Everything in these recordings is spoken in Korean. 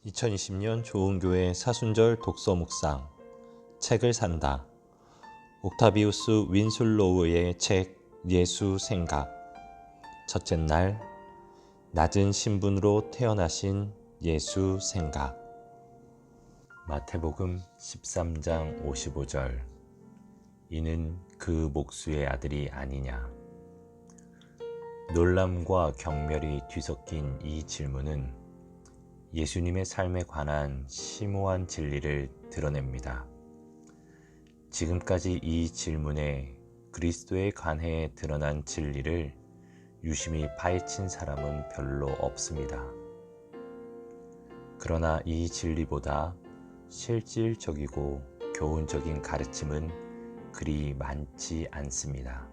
2020년 좋은교회 사순절 독서 묵상 책을 산다. 옥타비우스 윈슬로우의 책 예수 생각. 첫째 날, 낮은 신분으로 태어나신 예수 생각. 마태복음 13장 55절. 이는 그 목수의 아들이 아니냐. 놀람과 경멸이 뒤섞인 이 질문은 예수님의 삶에 관한 심오한 진리를 드러냅니다. 지금까지 이 질문에 그리스도에 관해 드러난 진리를 유심히 파헤친 사람은 별로 없습니다. 그러나 이 진리보다 실질적이고 교훈적인 가르침은 그리 많지 않습니다.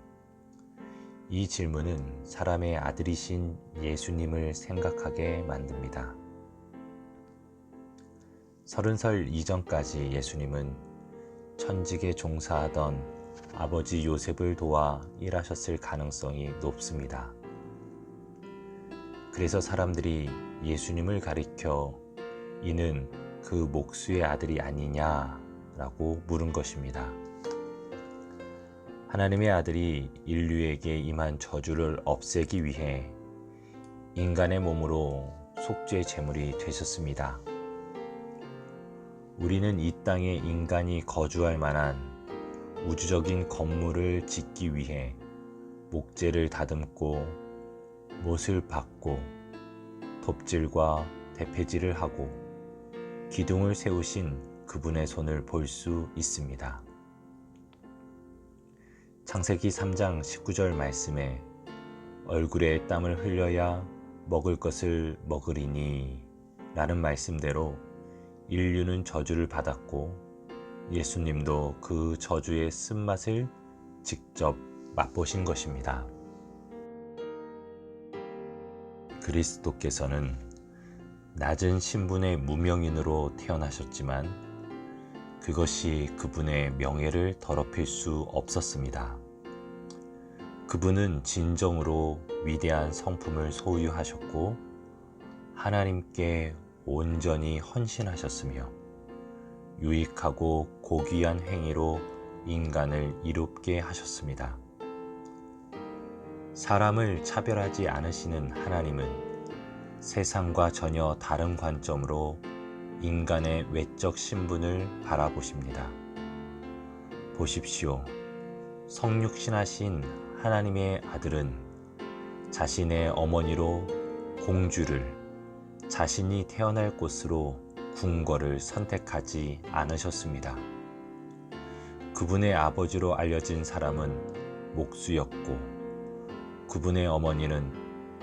이 질문은 사람의 아들이신 예수님을 생각하게 만듭니다. 30살 이전까지 예수님은 천직에 종사하던 아버지 요셉을 도와 일하셨을 가능성이 높습니다. 그래서 사람들이 예수님을 가리켜 이는 그 목수의 아들이 아니냐라고 물은 것입니다. 하나님의 아들이 인류에게 임한 저주를 없애기 위해 인간의 몸으로 속죄 제물이 되셨습니다. 우리는 이 땅에 인간이 거주할 만한 우주적인 건물을 짓기 위해 목재를 다듬고 못을 박고 톱질과 대패질을 하고 기둥을 세우신 그분의 손을 볼 수 있습니다. 창세기 3장 19절 말씀에 얼굴에 땀을 흘려야 먹을 것을 먹으리니 라는 말씀대로 인류는 저주를 받았고 예수님도 그 저주의 쓴맛을 직접 맛보신 것입니다. 그리스도께서는 낮은 신분의 무명인으로 태어나셨지만 그것이 그분의 명예를 더럽힐 수 없었습니다. 그분은 진정으로 위대한 성품을 소유하셨고 하나님께 온전히 헌신하셨으며 유익하고 고귀한 행위로 인간을 이롭게 하셨습니다. 사람을 차별하지 않으시는 하나님은 세상과 전혀 다른 관점으로 인간의 외적 신분을 바라보십니다. 보십시오. 성육신하신 하나님의 아들은 자신의 어머니로 공주를 자신이 태어날 곳으로 궁궐을 선택하지 않으셨습니다. 그분의 아버지로 알려진 사람은 목수였고 그분의 어머니는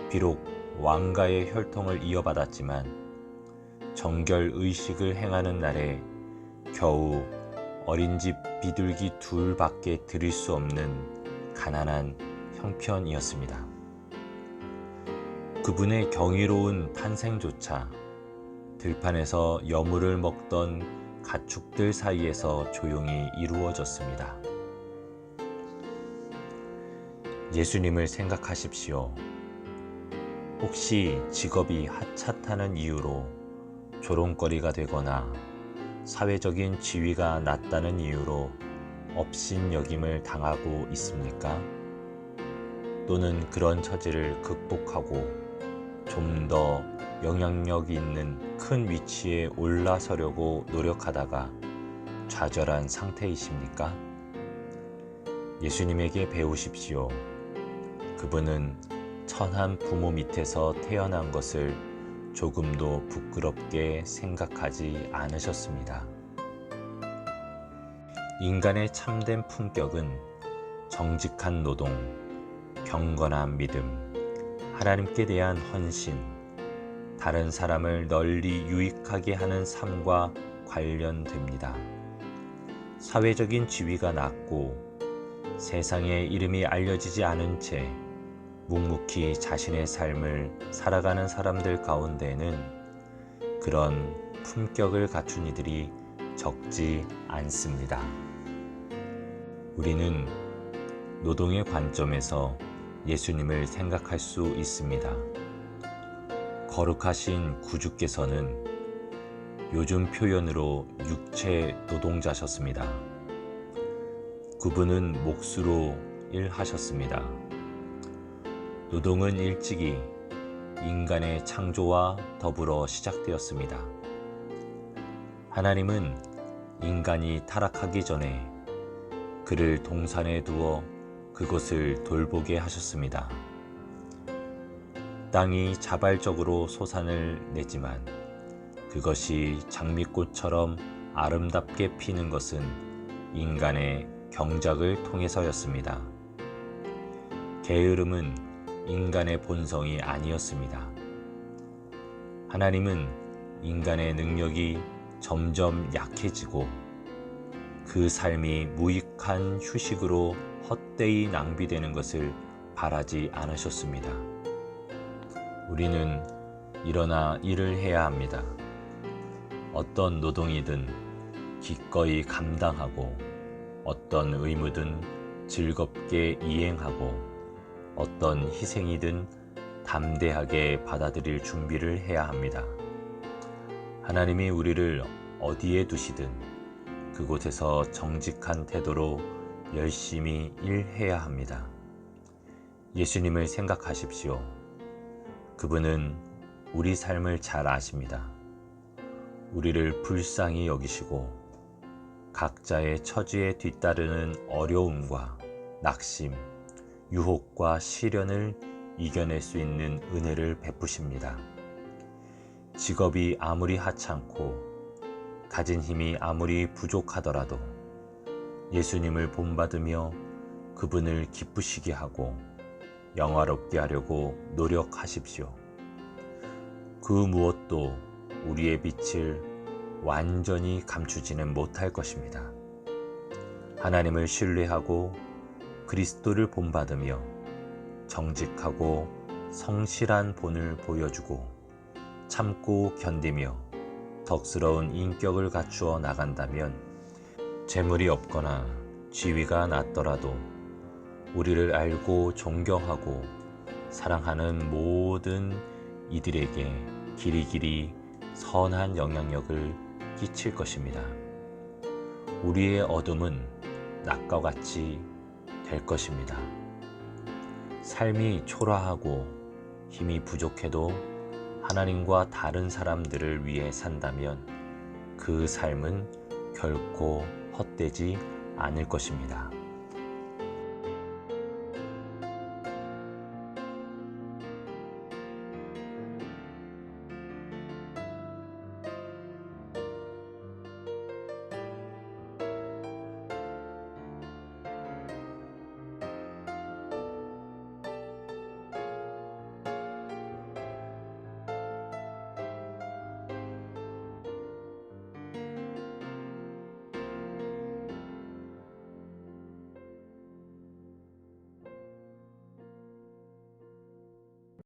비록 왕가의 혈통을 이어받았지만 정결의식을 행하는 날에 겨우 어린 집 비둘기 둘밖에 드릴 수 없는 가난한 형편이었습니다. 그분의 경이로운 탄생조차 들판에서 여물을 먹던 가축들 사이에서 조용히 이루어졌습니다. 예수님을 생각하십시오. 혹시 직업이 하찮다는 이유로 조롱거리가 되거나 사회적인 지위가 낮다는 이유로 업신여김을 당하고 있습니까? 또는 그런 처지를 극복하고 좀 더 영향력 있는 큰 위치에 올라서려고 노력하다가 좌절한 상태이십니까? 예수님에게 배우십시오. 그분은 천한 부모 밑에서 태어난 것을 조금도 부끄럽게 생각하지 않으셨습니다. 인간의 참된 품격은 정직한 노동, 경건한 믿음, 하나님께 대한 헌신, 다른 사람을 널리 유익하게 하는 삶과 관련됩니다. 사회적인 지위가 낮고 세상에 이름이 알려지지 않은 채 묵묵히 자신의 삶을 살아가는 사람들 가운데는 그런 품격을 갖춘 이들이 적지 않습니다. 우리는 노동의 관점에서 예수님을 생각할 수 있습니다. 거룩하신 구주께서는 요즘 표현으로 육체 노동자셨습니다. 그분은 몫으로 일하셨습니다. 노동은 일찍이 인간의 창조와 더불어 시작되었습니다. 하나님은 인간이 타락하기 전에 그를 동산에 두어 그것을 돌보게 하셨습니다. 땅이 자발적으로 소산을 내지만 그것이 장미꽃처럼 아름답게 피는 것은 인간의 경작을 통해서였습니다. 게으름은 인간의 본성이 아니었습니다. 하나님은 인간의 능력이 점점 약해지고 그 삶이 무익한 휴식으로 헛되이 낭비되는 것을 바라지 않으셨습니다. 우리는 일어나 일을 해야 합니다. 어떤 노동이든 기꺼이 감당하고 어떤 의무든 즐겁게 이행하고 어떤 희생이든 담대하게 받아들일 준비를 해야 합니다. 하나님이 우리를 어디에 두시든 그곳에서 정직한 태도로 열심히 일해야 합니다. 예수님을 생각하십시오. 그분은 우리 삶을 잘 아십니다. 우리를 불쌍히 여기시고 각자의 처지에 뒤따르는 어려움과 낙심, 유혹과 시련을 이겨낼 수 있는 은혜를 베푸십니다. 직업이 아무리 하찮고 가진 힘이 아무리 부족하더라도 예수님을 본받으며 그분을 기쁘시게 하고 영화롭게 하려고 노력하십시오. 그 무엇도 우리의 빛을 완전히 감추지는 못할 것입니다. 하나님을 신뢰하고 그리스도를 본받으며 정직하고 성실한 본을 보여주고 참고 견디며 덕스러운 인격을 갖추어 나간다면 재물이 없거나 지위가 낮더라도 우리를 알고 존경하고 사랑하는 모든 이들에게 길이길이 선한 영향력을 끼칠 것입니다. 우리의 어둠은 낮과 같이 될 것입니다. 삶이 초라하고 힘이 부족해도 하나님과 다른 사람들을 위해 산다면 그 삶은 결코 헛되지 않을 것입니다.